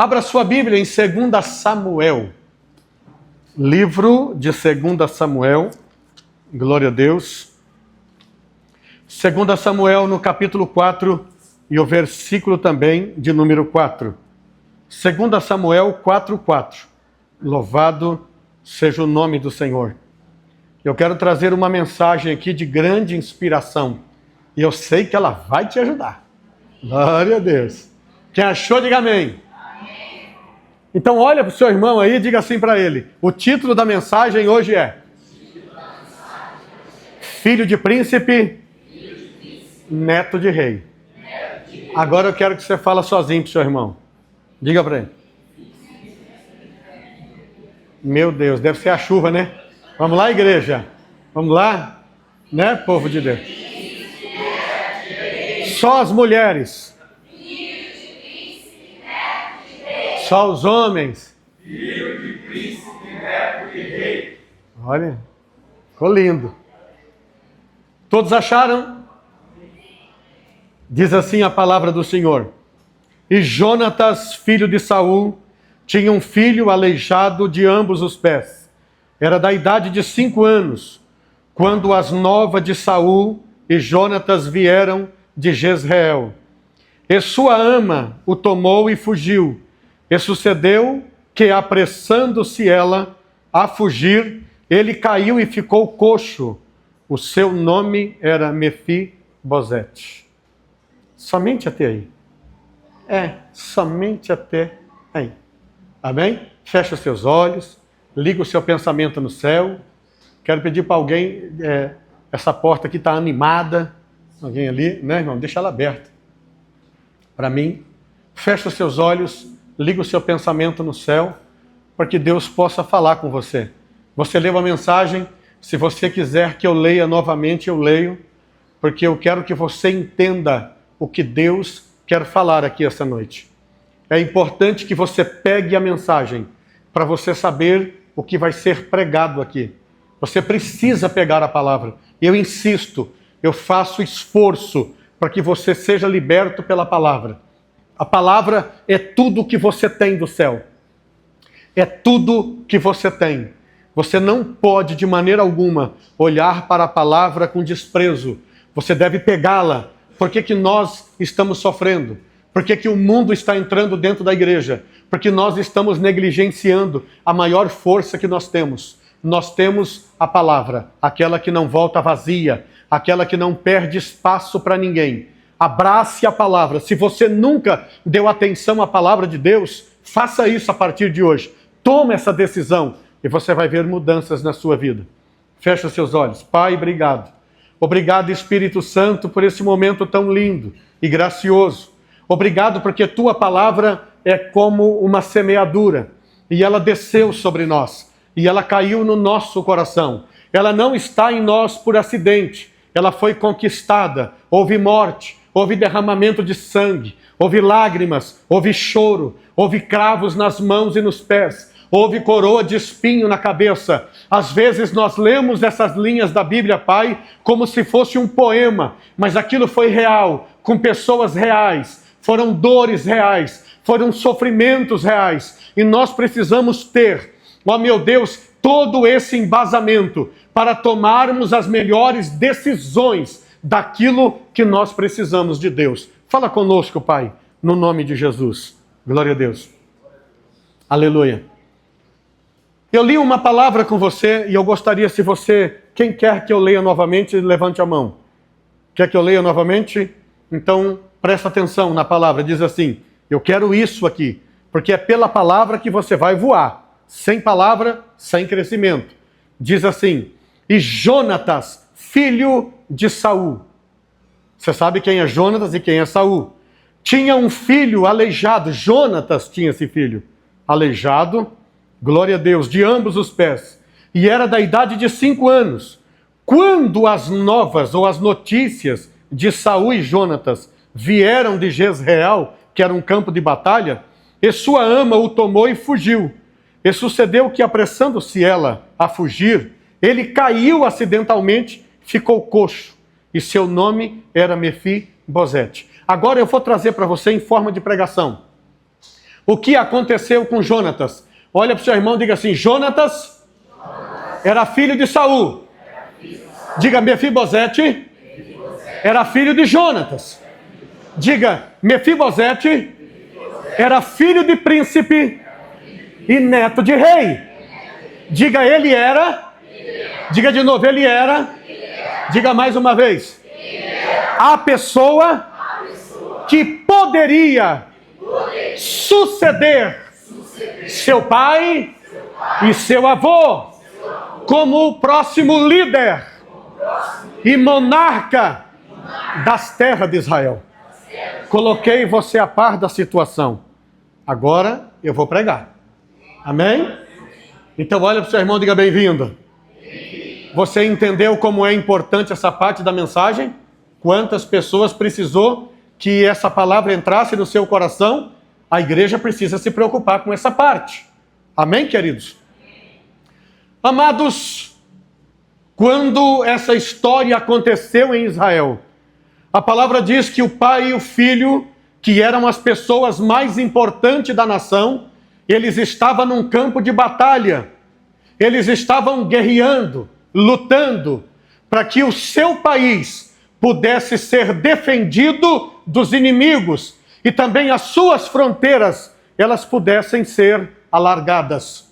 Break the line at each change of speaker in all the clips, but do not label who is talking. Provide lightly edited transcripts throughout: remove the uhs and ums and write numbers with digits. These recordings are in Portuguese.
Abra sua Bíblia em 2 Samuel. Livro de 2 Samuel. Glória a Deus. 2 Samuel no capítulo 4 e o versículo também de número 4. 2 Samuel 4:4. Louvado seja o nome do Senhor. Eu quero trazer uma mensagem aqui de grande inspiração. E eu sei que ela vai te ajudar. Glória a Deus. Quem achou, diga amém. Amém. Então olha para o seu irmão aí e diga assim para ele. O título da mensagem hoje é Filho de Príncipe, Neto de Rei. Agora eu quero que você fale sozinho para o seu irmão. Diga para ele. Meu Deus, deve ser a chuva, né? Vamos lá, igreja? Vamos lá? Né, povo de Deus? Só as mulheres. Só os homens. Filho de príncipe, neto de rei. Olha, ficou lindo. Todos acharam? Diz assim a palavra do Senhor. E Jonatas, filho de Saul, tinha um filho aleijado de ambos os pés. Era da idade de 5 anos, quando as novas de Saul e Jonatas vieram de Jezreel. E sua ama o tomou e fugiu. E sucedeu que, apressando-se ela a fugir, ele caiu e ficou coxo. O seu nome era Mefibosete. Somente até aí. Somente até aí. Amém? Fecha os seus olhos, liga o seu pensamento no céu. Quero pedir para alguém, essa porta aqui está animada. Alguém ali, né, irmão? Deixa ela aberta. Para mim, fecha os seus olhos, liga o seu pensamento no céu, para que Deus possa falar com você. Você leu a mensagem, se você quiser que eu leia novamente, eu leio, porque eu quero que você entenda o que Deus quer falar aqui essa noite. É importante que você pegue a mensagem, para você saber o que vai ser pregado aqui. Você precisa pegar a palavra. Eu insisto, eu faço esforço para que você seja liberto pela palavra. A palavra é tudo que você tem do céu. É tudo que você tem. Você não pode, de maneira alguma, olhar para a palavra com desprezo. Você deve pegá-la. Por que nós estamos sofrendo? Por que o mundo está entrando dentro da igreja? Porque nós estamos negligenciando a maior força que nós temos. Nós temos a palavra, aquela que não volta vazia, aquela que não perde espaço para ninguém. Abrace a palavra. Se você nunca deu atenção à palavra de Deus, faça isso a partir de hoje. Tome essa decisão e você vai ver mudanças na sua vida. Feche os seus olhos. Pai, obrigado. Obrigado, Espírito Santo, por esse momento tão lindo e gracioso. Obrigado porque tua palavra é como uma semeadura e ela desceu sobre nós e ela caiu no nosso coração. Ela não está em nós por acidente. Ela foi conquistada. Houve morte. Houve derramamento de sangue, houve lágrimas, houve choro, houve cravos nas mãos e nos pés, houve coroa de espinho na cabeça. Às vezes nós lemos essas linhas da Bíblia, Pai, como se fosse um poema, mas aquilo foi real, com pessoas reais, foram dores reais, foram sofrimentos reais, e nós precisamos ter, ó meu Deus, todo esse embasamento para tomarmos as melhores decisões daquilo que nós precisamos de Deus. Fala conosco, Pai, no nome de Jesus. Glória a Deus. Aleluia. Eu li uma palavra com você e eu gostaria, se você, quem quer que eu leia novamente, levante a mão. Quer que eu leia novamente? Então, presta atenção na palavra. Diz assim, eu quero isso aqui, porque é pela palavra que você vai voar. Sem palavra, sem crescimento. Diz assim, e Jonatas, filho de Saul. Você sabe quem é Jonatas e quem é Saul. Tinha um filho aleijado. Jonatas tinha esse filho aleijado, glória a Deus, de ambos os pés. E era da idade de 5 anos. Quando as novas ou as notícias de Saul e Jonatas vieram de Jezreel, que era um campo de batalha, e sua ama o tomou e fugiu. E sucedeu que, apressando-se ela a fugir, ele caiu acidentalmente, ficou coxo, e seu nome era Mefibosete. Agora eu vou trazer para você em forma de pregação. o que aconteceu com Jonatas. Olha para o seu irmão e diga assim: Jonatas era filho de Saul. Diga, Mefibosete era filho de Jonatas. Diga, Mefibosete era filho de príncipe e neto de rei. Diga, ele era. Diga de novo, ele era. Diga mais uma vez. A pessoa que poderia suceder seu pai e seu avô como o próximo líder e monarca das terras de Israel. Coloquei você a par da situação. Agora eu vou pregar. Amém? Então olha para o seu irmão e diga: bem-vindo. Você entendeu como é importante essa parte da mensagem? Quantas pessoas precisou que essa palavra entrasse no seu coração? A igreja precisa se preocupar com essa parte. Amém, queridos? Amados, quando essa história aconteceu em Israel, a palavra diz que o pai e o filho, que eram as pessoas mais importantes da nação, eles estavam num campo de batalha. Eles estavam guerreando, lutando, para que o seu país pudesse ser defendido dos inimigos e também as suas fronteiras, elas pudessem ser alargadas.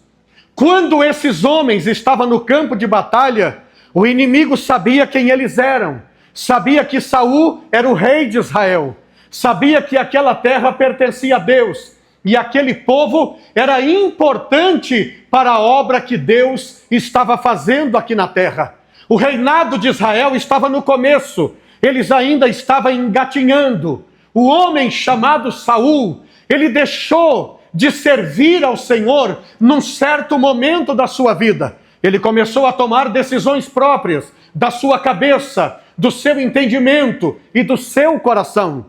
Quando esses homens estavam no campo de batalha, o inimigo sabia quem eles eram. Sabia que Saul era o rei de Israel. Sabia que aquela terra pertencia a Deus. E aquele povo era importante para a obra que Deus estava fazendo aqui na terra. O reinado de Israel estava no começo. Eles ainda estavam engatinhando. O homem chamado Saul, ele deixou de servir ao Senhor num certo momento da sua vida. Ele começou a tomar decisões próprias da sua cabeça, do seu entendimento e do seu coração.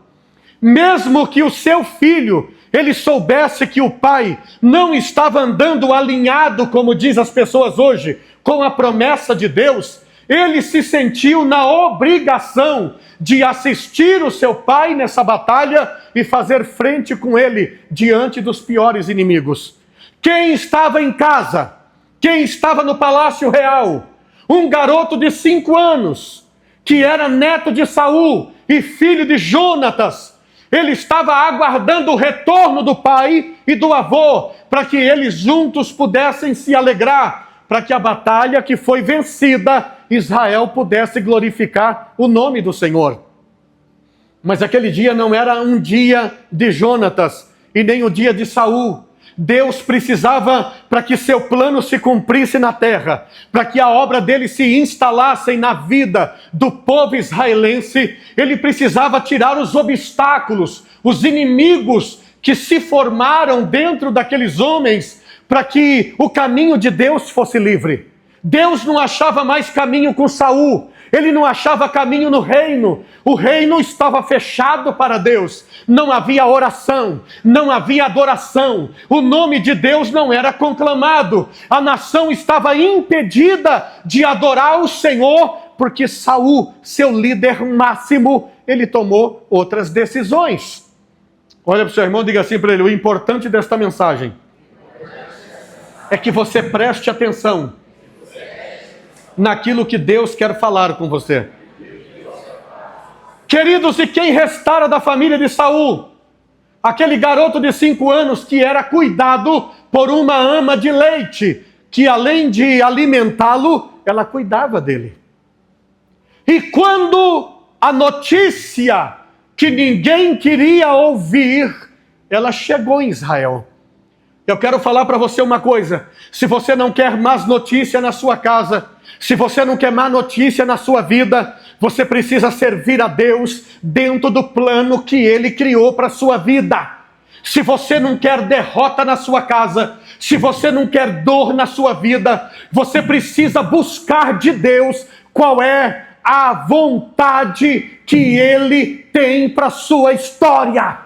Mesmo que o seu filho, ele soubesse que o pai não estava andando alinhado, como diz as pessoas hoje, com a promessa de Deus, ele se sentiu na obrigação de assistir o seu pai nessa batalha e fazer frente com ele diante dos piores inimigos. Quem estava em casa? Quem estava no palácio real? Um garoto de 5 anos, que era neto de Saul e filho de Jonatas. Ele estava aguardando o retorno do pai e do avô, para que eles juntos pudessem se alegrar, para que a batalha que foi vencida, Israel pudesse glorificar o nome do Senhor. Mas aquele dia não era um dia de Jonatas e nem o dia de Saul. Deus precisava, para que seu plano se cumprisse na terra, para que a obra dele se instalasse na vida do povo israelense, ele precisava tirar os obstáculos, os inimigos que se formaram dentro daqueles homens, para que o caminho de Deus fosse livre. Deus não achava mais caminho com Saul, ele não achava caminho no reino, o reino estava fechado para Deus, não havia oração, não havia adoração, o nome de Deus não era conclamado, a nação estava impedida de adorar o Senhor, porque Saul, seu líder máximo, ele tomou outras decisões. Olha para o seu irmão e diga assim para ele: o importante desta mensagem é que você preste atenção naquilo que Deus quer falar com você. Queridos, e quem restara da família de Saul? Aquele garoto de 5 anos que era cuidado por uma ama de leite, que além de alimentá-lo, ela cuidava dele. E quando a notícia que ninguém queria ouvir, ela chegou em Israel. Eu quero falar para você uma coisa: se você não quer más notícia na sua casa, se você não quer má notícia na sua vida, você precisa servir a Deus dentro do plano que Ele criou para a sua vida. Se você não quer derrota na sua casa, se você não quer dor na sua vida, você precisa buscar de Deus qual é a vontade que Ele tem para a sua história.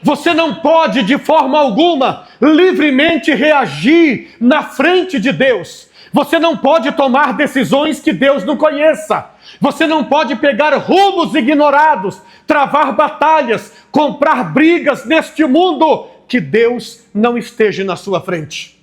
Você não pode, de forma alguma, livremente reagir na frente de Deus. Você não pode tomar decisões que Deus não conheça. Você não pode pegar rumos ignorados, travar batalhas, comprar brigas neste mundo que Deus não esteja na sua frente.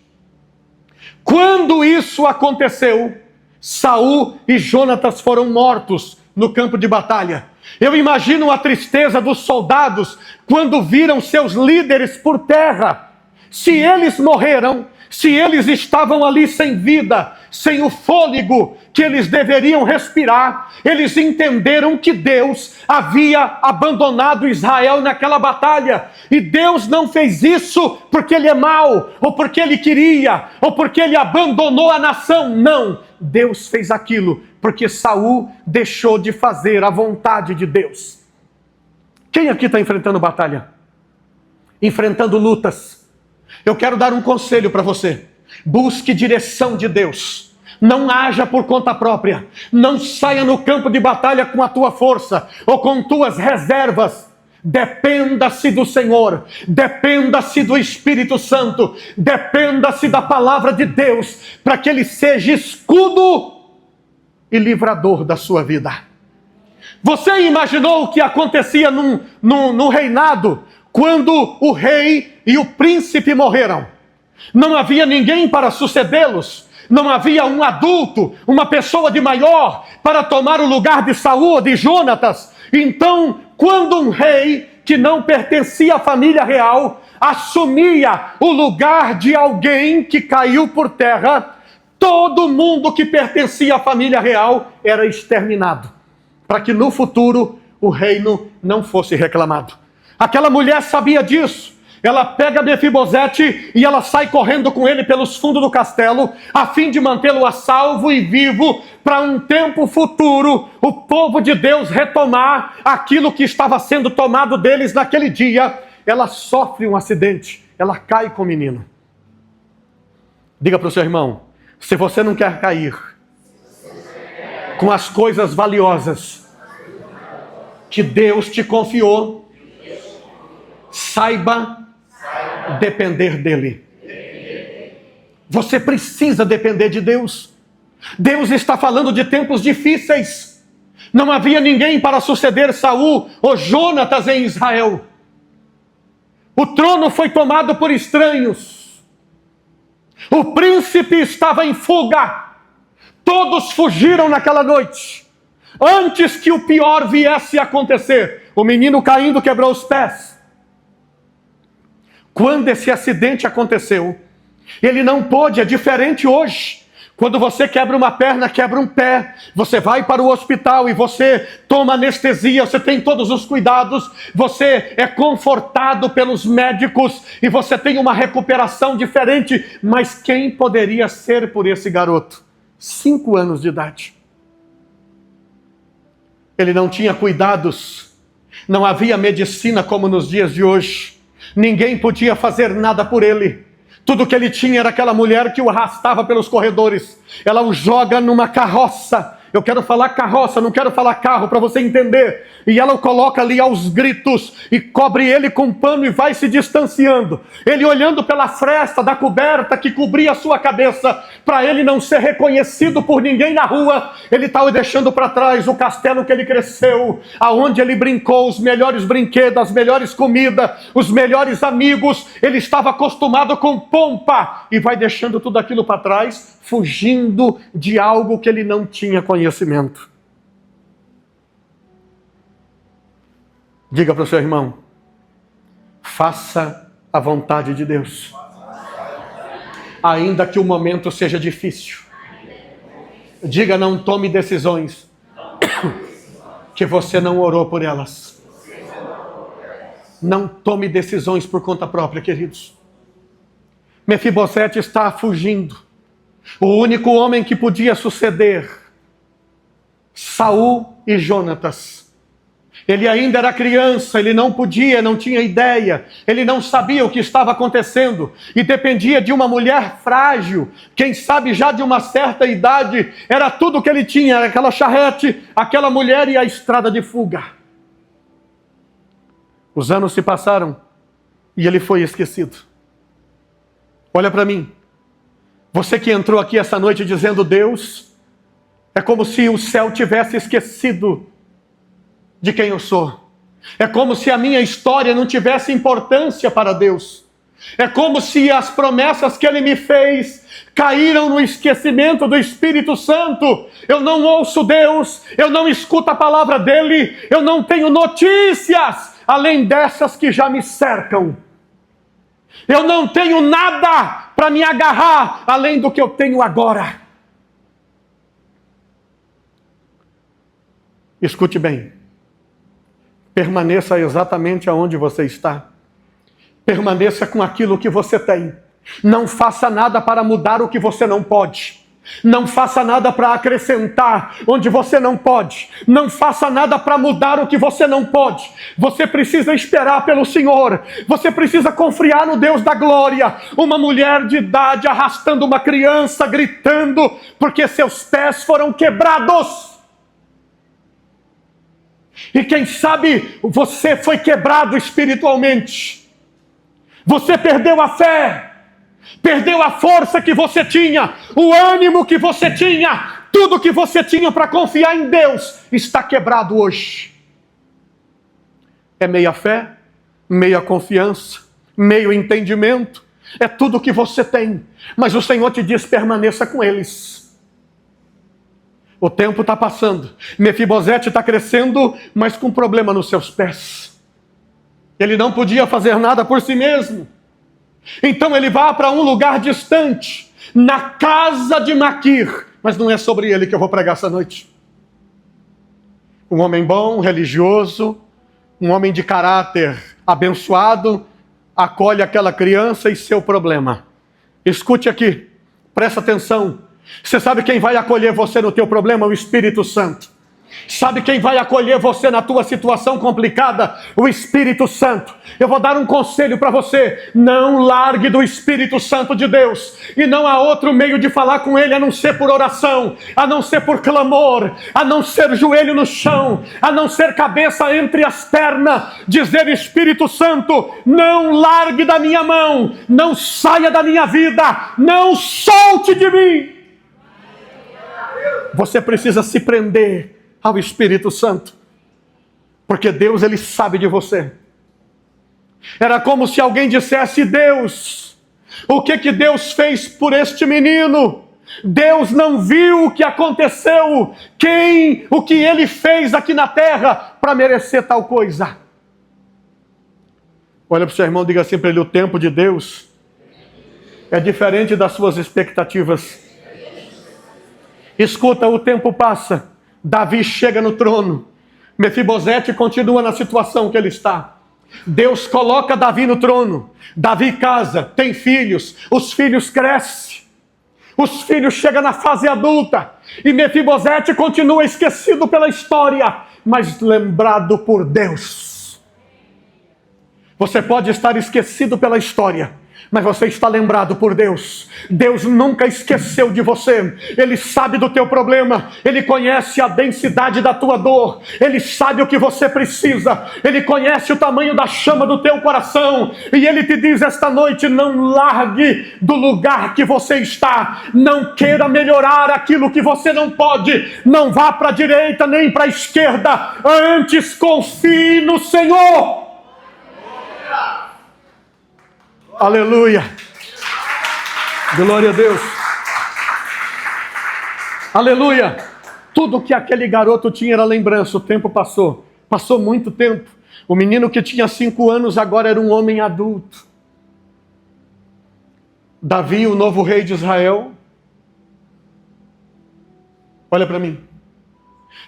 Quando isso aconteceu, Saul e Jonatas foram mortos no campo de batalha. Eu imagino a tristeza dos soldados quando viram seus líderes por terra. Se eles morreram, se eles estavam ali sem vida, sem o fôlego que eles deveriam respirar, eles entenderam que Deus havia abandonado Israel naquela batalha. E Deus não fez isso porque Ele é mau, ou porque Ele queria, ou porque Ele abandonou a nação. Não, Deus fez aquilo porque Saul deixou de fazer a vontade de Deus. Quem aqui está enfrentando batalha? Enfrentando lutas? Eu quero dar um conselho para você. Busque direção de Deus. Não haja por conta própria. Não saia no campo de batalha com a tua força ou com tuas reservas. Dependa-se do Senhor. Dependa-se do Espírito Santo. Dependa-se da palavra de Deus, para que Ele seja escudo e livrador da sua vida. Você imaginou o que acontecia no reinado quando o rei e o príncipe morreram? Não havia ninguém para sucedê-los. Não havia um adulto, uma pessoa de maior para tomar o lugar de Saul ou de Jonatas. Então, quando um rei que não pertencia à família real assumia o lugar de alguém que caiu por terra, todo mundo que pertencia à família real era exterminado, para que no futuro o reino não fosse reclamado. Aquela mulher sabia disso. Ela pega Mefibosete e ela sai correndo com ele pelos fundos do castelo, a fim de mantê-lo a salvo e vivo, para um tempo futuro o povo de Deus retomar aquilo que estava sendo tomado deles naquele dia. Ela sofre um acidente, ela cai com o menino. Diga para o seu irmão: se você não quer cair com as coisas valiosas que Deus te confiou, saiba depender dele. Você precisa depender de Deus. Deus está falando de tempos difíceis. Não havia ninguém para suceder Saul ou Jonatas em Israel. O trono foi tomado por estranhos. O príncipe estava em fuga. Todos fugiram naquela noite. Antes que o pior viesse a acontecer, o menino caindo quebrou os pés. Quando esse acidente aconteceu, ele não pôde. É diferente hoje. Quando você quebra uma perna, quebra um pé, você vai para o hospital e você toma anestesia, você tem todos os cuidados, você é confortado pelos médicos e você tem uma recuperação diferente. Mas quem poderia ser por esse garoto? 5 anos de idade. Ele não tinha cuidados, não havia medicina como nos dias de hoje. Ninguém podia fazer nada por ele. Tudo que ele tinha era aquela mulher que o arrastava pelos corredores. Ela o joga numa carroça. Eu quero falar carroça, não quero falar carro, para você entender. E ela o coloca ali aos gritos e cobre ele com pano e vai se distanciando. Ele olhando pela fresta da coberta que cobria a sua cabeça, para ele não ser reconhecido por ninguém na rua. Ele estava deixando para trás o castelo que ele cresceu, aonde ele brincou, os melhores brinquedos, as melhores comidas, os melhores amigos. Ele estava acostumado com pompa e vai deixando tudo aquilo para trás, fugindo de algo que ele não tinha conhecimento. Diga para o seu irmão: faça a vontade de Deus, ainda que o momento seja difícil. Diga: não tome decisões que você não orou por elas. Não tome decisões por conta própria, queridos. Mefibosete está fugindo. O único homem que podia suceder Saul e Jonatas. Ele ainda era criança, ele não podia, não tinha ideia, ele não sabia o que estava acontecendo e dependia de uma mulher frágil, quem sabe já de uma certa idade. Era tudo que ele tinha, era aquela charrete, aquela mulher e a estrada de fuga. Os anos se passaram e ele foi esquecido. Olha para mim, você que entrou aqui essa noite dizendo: Deus, é como se o céu tivesse esquecido de quem eu sou. É como se a minha história não tivesse importância para Deus. É como se as promessas que Ele me fez caíram no esquecimento do Espírito Santo. Eu não ouço Deus, eu não escuto a palavra dEle, eu não tenho notícias além dessas que já me cercam. Eu não tenho nada para me agarrar além do que eu tenho agora. Escute bem. Permaneça exatamente aonde você está. Permaneça com aquilo que você tem. Não faça nada para mudar o que você não pode. Não faça nada para acrescentar onde você não pode. Não faça nada para mudar o que você não pode. Você precisa esperar pelo Senhor. Você precisa confiar no Deus da glória. Uma mulher de idade arrastando uma criança, gritando, porque seus pés foram quebrados. E quem sabe você foi quebrado espiritualmente. Você perdeu a fé. Perdeu a força que você tinha, o ânimo que você tinha, tudo que você tinha para confiar em Deus está quebrado hoje. É meia fé, meia confiança, meio entendimento, é tudo que você tem, mas o Senhor te diz: permaneça com eles. O tempo está passando, Mefibosete está crescendo, mas com problema nos seus pés. Ele não podia fazer nada por si mesmo. Então ele vai para um lugar distante, na casa de Maquir. Mas não é sobre ele que eu vou pregar essa noite. Um homem bom, religioso, um homem de caráter abençoado, acolhe aquela criança e seu problema. Escute aqui, presta atenção. Você sabe quem vai acolher você no teu problema? O Espírito Santo. Sabe quem vai acolher você na tua situação complicada? O Espírito Santo. Eu vou dar um conselho para você: não largue do Espírito Santo de Deus. E não há outro meio de falar com Ele a não ser por oração, a não ser por clamor, a não ser joelho no chão, a não ser cabeça entre as pernas. Dizer: Espírito Santo, não largue da minha mão, não saia da minha vida, não solte de mim. Você precisa se prender ao Espírito Santo, porque Deus, Ele sabe de você. Era como se alguém dissesse: Deus, o que Deus fez por este menino? Deus não viu o que aconteceu, o que Ele fez aqui na terra para merecer tal coisa. Olha para o seu irmão, diga assim para ele: o tempo de Deus é diferente das suas expectativas. Escuta, o tempo passa. Davi chega no trono. Mefibosete continua na situação que ele está. Deus coloca Davi no trono. Davi casa, tem filhos. Os filhos crescem. Os filhos chegam na fase adulta. E Mefibosete continua esquecido pela história, mas lembrado por Deus. Você pode estar esquecido pela história, mas você está lembrado por Deus. Deus nunca esqueceu de você. Ele sabe do teu problema. Ele conhece a densidade da tua dor. Ele sabe o que você precisa. Ele conhece o tamanho da chama do teu coração. E Ele te diz esta noite: não largue do lugar que você está. Não queira melhorar aquilo que você não pode. Não vá para a direita nem para a esquerda. Antes confie no Senhor. Aleluia. Glória a Deus. Aleluia. Tudo que aquele garoto tinha era lembrança. O tempo passou. Passou muito tempo. O menino que tinha 5 anos agora era um homem adulto. Davi, o novo rei de Israel. Olha para mim.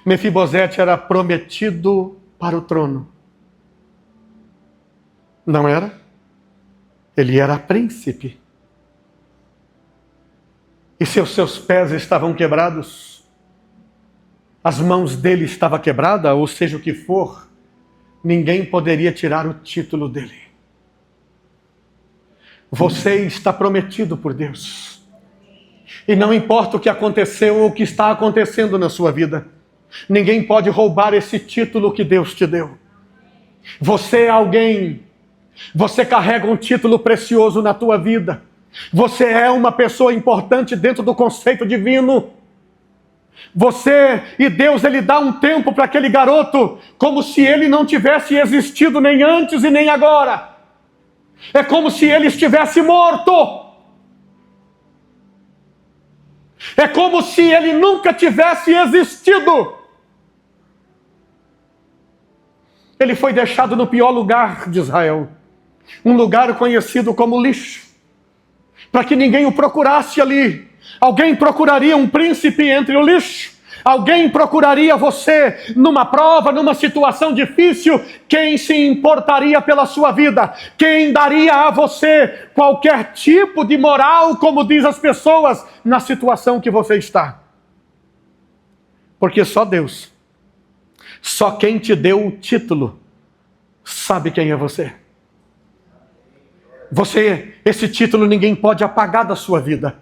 Mefibosete era prometido para o trono. Não era? Ele era príncipe. E se os seus pés estavam quebrados, as mãos dele estavam quebradas, ou seja o que for, ninguém poderia tirar o título dele. Você está prometido por Deus. E não importa o que aconteceu ou o que está acontecendo na sua vida, ninguém pode roubar esse título que Deus te deu. Você é alguém. Você carrega um título precioso na tua vida. Você é uma pessoa importante dentro do conceito divino. E Deus, Ele dá um tempo para aquele garoto, como se ele não tivesse existido nem antes e nem agora. É como se ele estivesse morto. É como se ele nunca tivesse existido. Ele foi deixado no pior lugar de Israel, um lugar conhecido como lixo, para que ninguém o procurasse ali. Alguém procuraria um príncipe entre o lixo. Alguém procuraria você numa prova, numa situação difícil. Quem se importaria pela sua vida? Quem daria a você qualquer tipo de moral, como diz as pessoas, na situação que você está? Porque só Deus, só quem te deu o título, sabe quem é você. Esse título ninguém pode apagar da sua vida.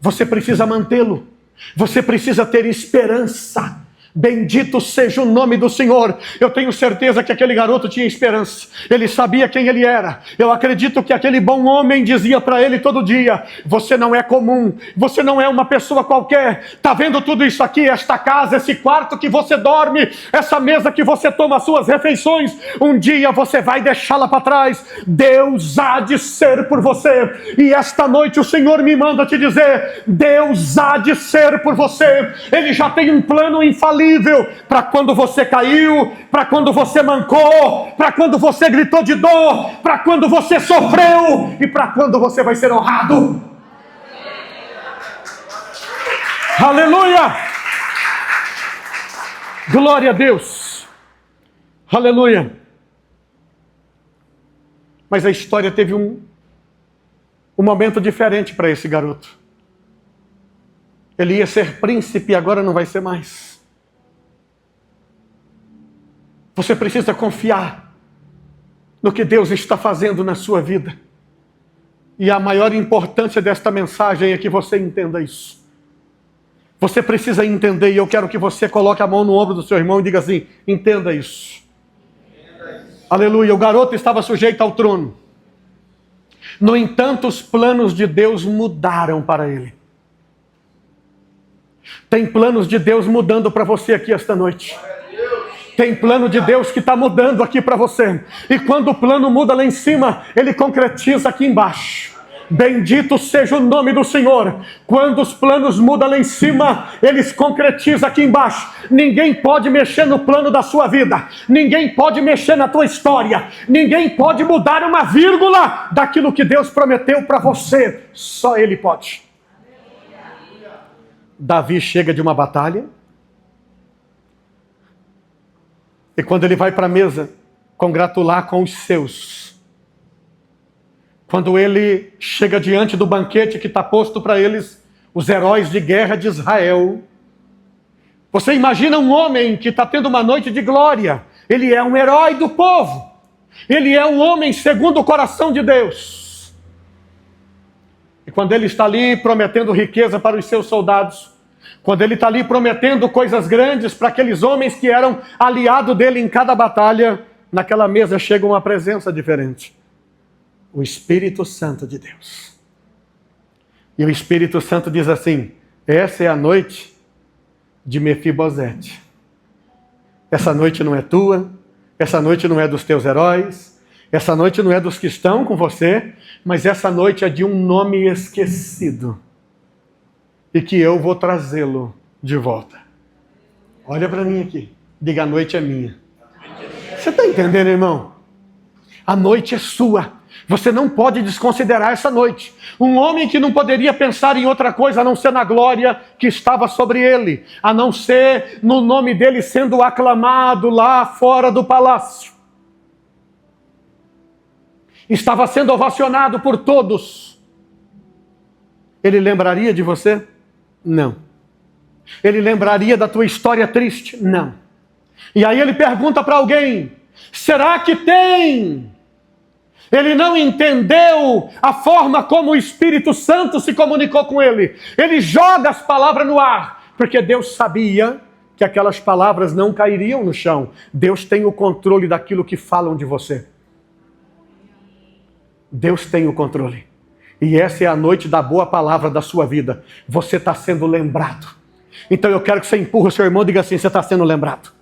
Você precisa mantê-lo. Você precisa ter esperança. Bendito seja o nome do Senhor. Eu tenho certeza que aquele garoto tinha esperança. Ele sabia quem ele era. Eu acredito que aquele bom homem dizia para ele todo dia: você não é comum, você não é uma pessoa qualquer. Está vendo tudo isso aqui? Esta casa, esse quarto que você dorme, essa mesa que você toma as suas refeições, um dia você vai deixá-la para trás. Deus há de ser por você. E esta noite o Senhor me manda te dizer: Deus há de ser por você. Ele já tem um plano infalível para quando você caiu, para quando você mancou, para quando você gritou de dor, para quando você sofreu e para quando você vai ser honrado. Aleluia! Glória a Deus! Aleluia! Mas a história teve um momento diferente para esse garoto. Ele ia ser príncipe e agora não vai ser mais. Você precisa confiar no que Deus está fazendo na sua vida. E a maior importância desta mensagem é que você entenda isso. Você precisa entender, e eu quero que você coloque a mão no ombro do seu irmão e diga assim: entenda isso. Aleluia. O garoto estava sujeito ao trono. No entanto, os planos de Deus mudaram para ele. Tem planos de Deus mudando para você aqui esta noite. Tem plano de Deus que está mudando aqui para você. E quando o plano muda lá em cima, ele concretiza aqui embaixo. Bendito seja o nome do Senhor. Quando os planos mudam lá em cima, eles concretizam aqui embaixo. Ninguém pode mexer no plano da sua vida. Ninguém pode mexer na tua história. Ninguém pode mudar uma vírgula daquilo que Deus prometeu para você. Só Ele pode. Davi chega de uma batalha. E quando ele vai para a mesa congratular com os seus, quando ele chega diante do banquete que está posto para eles, os heróis de guerra de Israel, você imagina um homem que está tendo uma noite de glória. Ele é um herói do povo. Ele é um homem segundo o coração de Deus. E quando ele está ali prometendo riqueza para os seus soldados, quando ele está ali prometendo coisas grandes para aqueles homens que eram aliados dele em cada batalha, naquela mesa chega uma presença diferente. O Espírito Santo de Deus. E o Espírito Santo diz assim: essa é a noite de Mefibosete. Essa noite não é tua, essa noite não é dos teus heróis, essa noite não é dos que estão com você, mas essa noite é de um nome esquecido. E que eu vou trazê-lo de volta. Olha para mim aqui. Diga: a noite é minha. Você está entendendo, irmão? A noite é sua. Você não pode desconsiderar essa noite. Um homem que não poderia pensar em outra coisa a não ser na glória que estava sobre ele, a não ser no nome dele sendo aclamado lá fora do palácio. Estava sendo ovacionado por todos. Ele lembraria de você? Não. Ele lembraria da tua história triste? Não. E aí ele pergunta para alguém: será que tem? Ele não entendeu a forma como o Espírito Santo se comunicou com ele. Ele joga as palavras no ar, porque Deus sabia que aquelas palavras não cairiam no chão. Deus tem o controle daquilo que falam de você. Deus tem o controle. E essa é a noite da boa palavra da sua vida. Você está sendo lembrado. Então eu quero que você empurre o seu irmão e diga assim: você está sendo lembrado.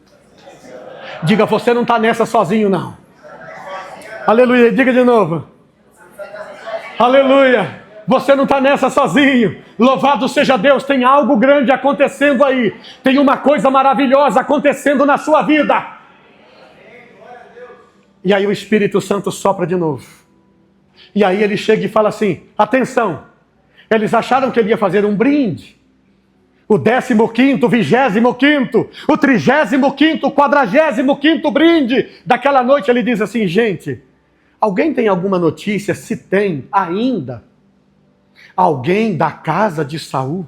Diga: você não está nessa sozinho não. Aleluia. Diga de novo: Aleluia! Você não está nessa sozinho. Louvado seja Deus, tem algo grande acontecendo aí. Tem uma coisa maravilhosa acontecendo na sua vida. E aí o Espírito Santo sopra de novo. E aí ele chega e fala assim, atenção, eles acharam que ele ia fazer um brinde. O 15º, o 25º, o 35º, o 45º brinde. Daquela noite ele diz assim, gente, alguém tem alguma notícia, se tem ainda, alguém da casa de Saul?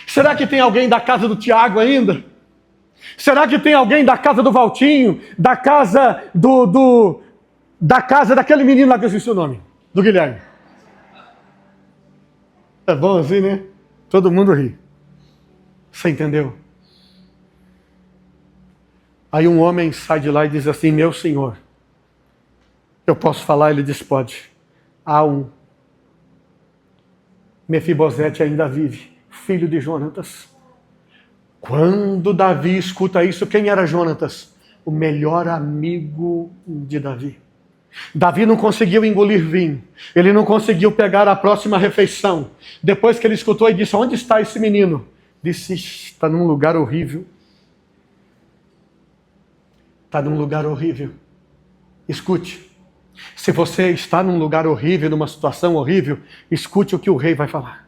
Será que tem alguém da casa do Tiago ainda? Será que tem alguém da casa do Valtinho? Da casa da casa daquele menino lá que eu esqueci o nome, do Guilherme? É bom assim, né? Todo mundo ri. Você entendeu? Aí um homem sai de lá e diz assim, meu senhor, eu posso falar? Ele diz, pode. Há um. Mefibosete ainda vive, filho de Jonatas. Quando Davi escuta isso, quem era Jonatas? O melhor amigo de Davi. Davi não conseguiu engolir vinho. Ele não conseguiu pegar a próxima refeição. Depois que ele escutou e disse, onde está esse menino? Disse, está num lugar horrível. Está num lugar horrível. Escute. Se você está num lugar horrível, numa situação horrível, escute o que o rei vai falar.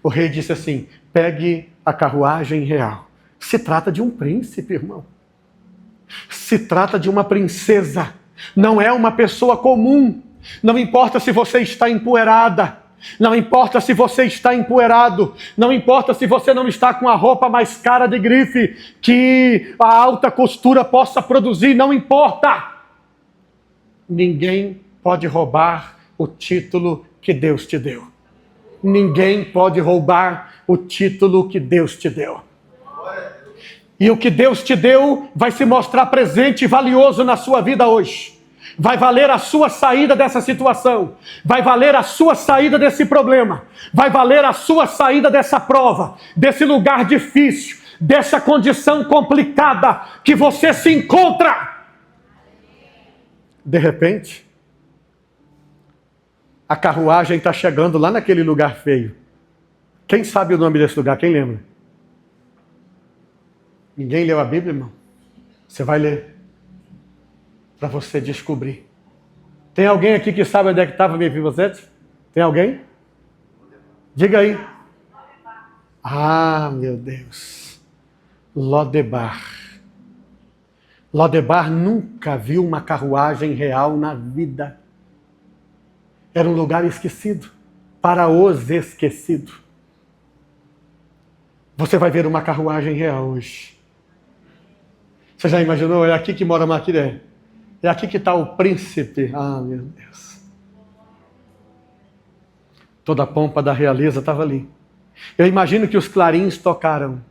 O rei disse assim, pegue a carruagem real. Se trata de um príncipe, irmão. Se trata de uma princesa. Não é uma pessoa comum. Não importa se você está empoeirada. Não importa se você está empoeirado. Não importa se você não está com a roupa mais cara de grife que a alta costura possa produzir. Não importa. Ninguém pode roubar o título que Deus te deu. Ninguém pode roubar o título que Deus te deu. E o que Deus te deu vai se mostrar presente e valioso na sua vida hoje. Vai valer a sua saída dessa situação. Vai valer a sua saída desse problema. Vai valer a sua saída dessa prova, desse lugar difícil, dessa condição complicada que você se encontra. De repente, a carruagem está chegando lá naquele lugar feio. Quem sabe o nome desse lugar? Quem lembra? Ninguém leu a Bíblia, irmão? Você vai ler. Para você descobrir. Tem alguém aqui que sabe onde é que estava Mefibosete? Tem alguém? Diga aí. Ah, meu Deus. Lodebar. Lodebar nunca viu uma carruagem real na vida. Era um lugar esquecido. Para os esquecidos. Você vai ver uma carruagem real hoje. Você já imaginou? É aqui que mora Maquiré. É aqui que está o príncipe. Ah, meu Deus. Toda a pompa da realeza estava ali. Eu imagino que os clarins tocaram,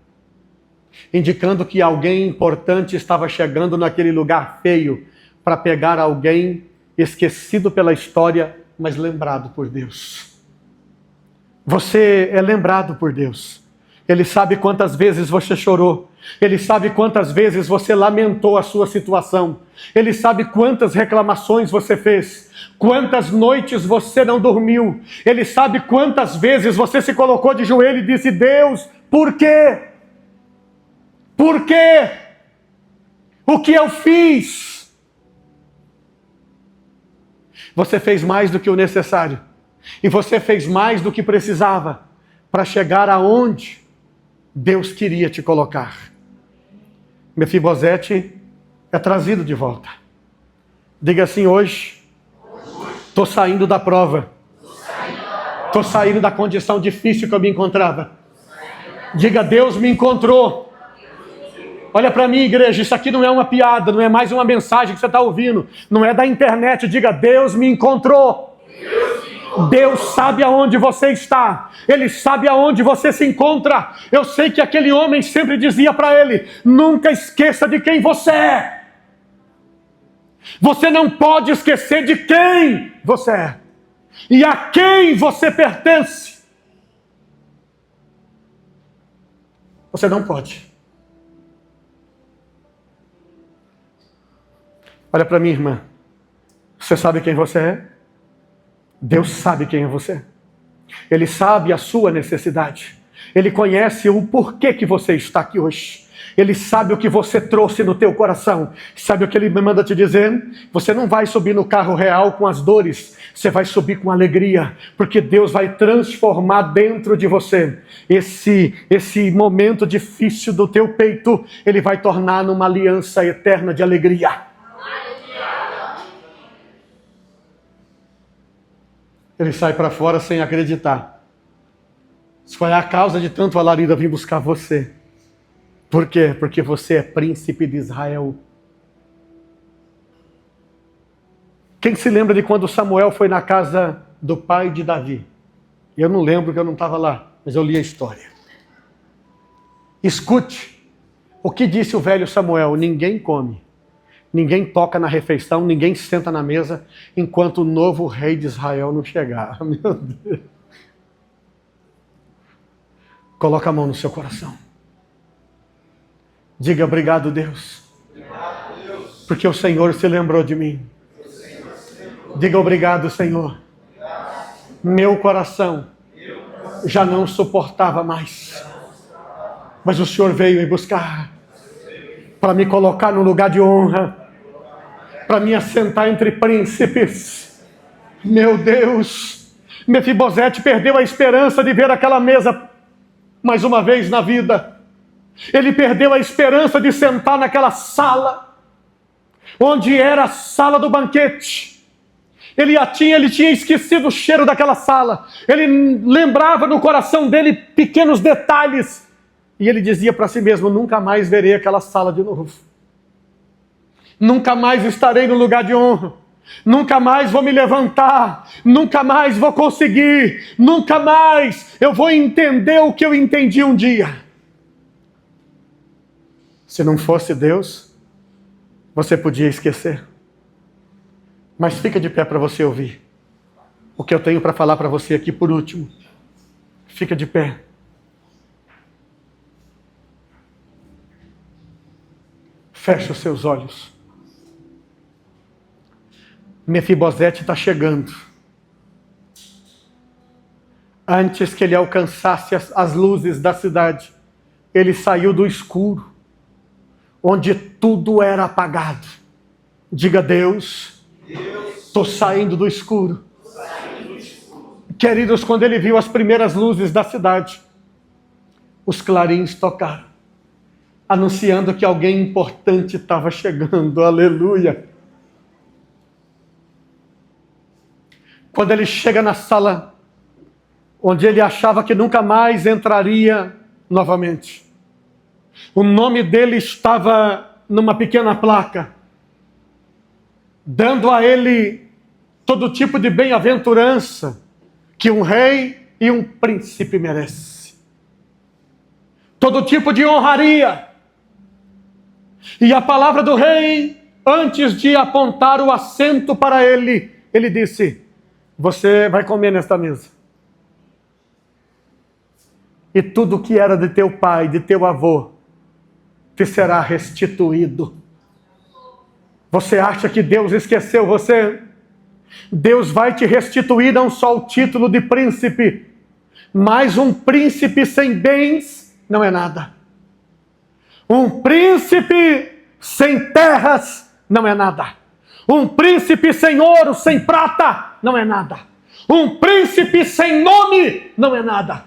indicando que alguém importante estava chegando naquele lugar feio para pegar alguém esquecido pela história, mas lembrado por Deus. Você é lembrado por Deus. Ele sabe quantas vezes você chorou. Ele sabe quantas vezes você lamentou a sua situação. Ele sabe quantas reclamações você fez. Quantas noites você não dormiu. Ele sabe quantas vezes você se colocou de joelho e disse, Deus, por quê? Por quê? O que eu fiz? Você fez mais do que o necessário. E você fez mais do que precisava para chegar aonde Deus queria te colocar. Mefibosete é trazido de volta. Diga assim, hoje, estou saindo da prova. Estou saindo da condição difícil que eu me encontrava. Diga, Deus me encontrou. Olha para mim, igreja, isso aqui não é uma piada, não é mais uma mensagem que você está ouvindo. Não é da internet, diga, Deus me encontrou. Deus sabe aonde você está. Ele sabe aonde você se encontra. Eu sei que aquele homem sempre dizia para ele, nunca esqueça de quem você é. Você não pode esquecer de quem você é. E a quem você pertence. Você não pode. Olha para mim, irmã. Você sabe quem você é? Deus sabe quem é você. Ele sabe a sua necessidade. Ele conhece o porquê que você está aqui hoje. Ele sabe o que você trouxe no teu coração. Sabe o que Ele me manda te dizer? Você não vai subir no carro real com as dores. Você vai subir com alegria. Porque Deus vai transformar dentro de você esse momento difícil do teu peito. Ele vai tornar numa aliança eterna de alegria. Ele sai para fora sem acreditar. Isso foi a causa de tanto alarido vir buscar você. Por quê? Porque você é príncipe de Israel. Quem se lembra de quando Samuel foi na casa do pai de Davi? Eu não lembro, que eu não estava lá, mas eu li a história. Escute o que disse o velho Samuel: ninguém come, ninguém toca na refeição, ninguém senta na mesa enquanto o novo rei de Israel não chegar. Meu Deus. Coloca a mão no seu coração. Diga: obrigado, Deus, porque o Senhor se lembrou de mim. Diga: obrigado, Senhor. Meu coração já não suportava mais, mas o Senhor veio me buscar para me colocar no lugar de honra, para me assentar entre príncipes. Meu Deus, Mefibosete perdeu a esperança de ver aquela mesa mais uma vez na vida. Ele perdeu a esperança de sentar naquela sala, onde era a sala do banquete. Ele tinha esquecido o cheiro daquela sala. Ele lembrava no coração dele pequenos detalhes. E ele dizia para si mesmo: nunca mais verei aquela sala de novo. Nunca mais estarei no lugar de honra. Nunca mais vou me levantar. Nunca mais vou conseguir. Nunca mais eu vou entender o que eu entendi um dia. Se não fosse Deus, você podia esquecer. Mas fica de pé para você ouvir o que eu tenho para falar para você aqui por último. Fica de pé. Feche os seus olhos. Mefibosete está chegando. Antes que ele alcançasse as luzes da cidade, ele saiu do escuro, onde tudo era apagado. Diga: Deus, estou saindo do escuro. Queridos, quando ele viu as primeiras luzes da cidade, os clarins tocaram, anunciando que alguém importante estava chegando. Aleluia! Quando ele chega na sala, onde ele achava que nunca mais entraria novamente, o nome dele estava numa pequena placa, dando a ele todo tipo de bem-aventurança que um rei e um príncipe merece. Todo tipo de honraria. E a palavra do rei, antes de apontar o assento para ele, ele disse: você vai comer nesta mesa. E tudo que era de teu pai, de teu avô, te será restituído. Você acha que Deus esqueceu você? Deus vai te restituir não só o título de príncipe, mas um príncipe sem bens não é nada. Um príncipe sem terras não é nada. Um príncipe sem ouro, sem prata, não é nada. Um príncipe sem nome não é nada.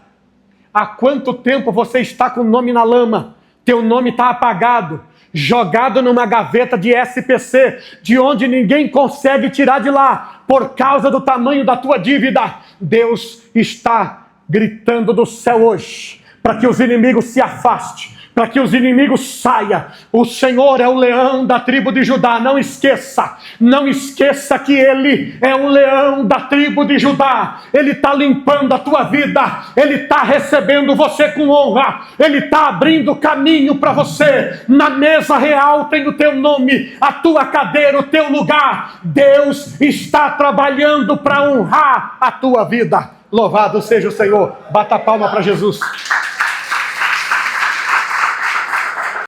Há quanto tempo você está com o nome na lama? Teu nome está apagado, jogado numa gaveta de SPC, de onde ninguém consegue tirar de lá, por causa do tamanho da tua dívida. Deus está gritando do céu hoje, para que os inimigos se afastem, para que os inimigos saiam. O Senhor é o leão da tribo de Judá. Não esqueça que Ele é o leão da tribo de Judá. Ele está limpando a tua vida, Ele está recebendo você com honra, Ele está abrindo caminho para você. Na mesa real tem o teu nome, a tua cadeira, o teu lugar. Deus está trabalhando para honrar a tua vida. Louvado seja o Senhor. Bata a palma para Jesus.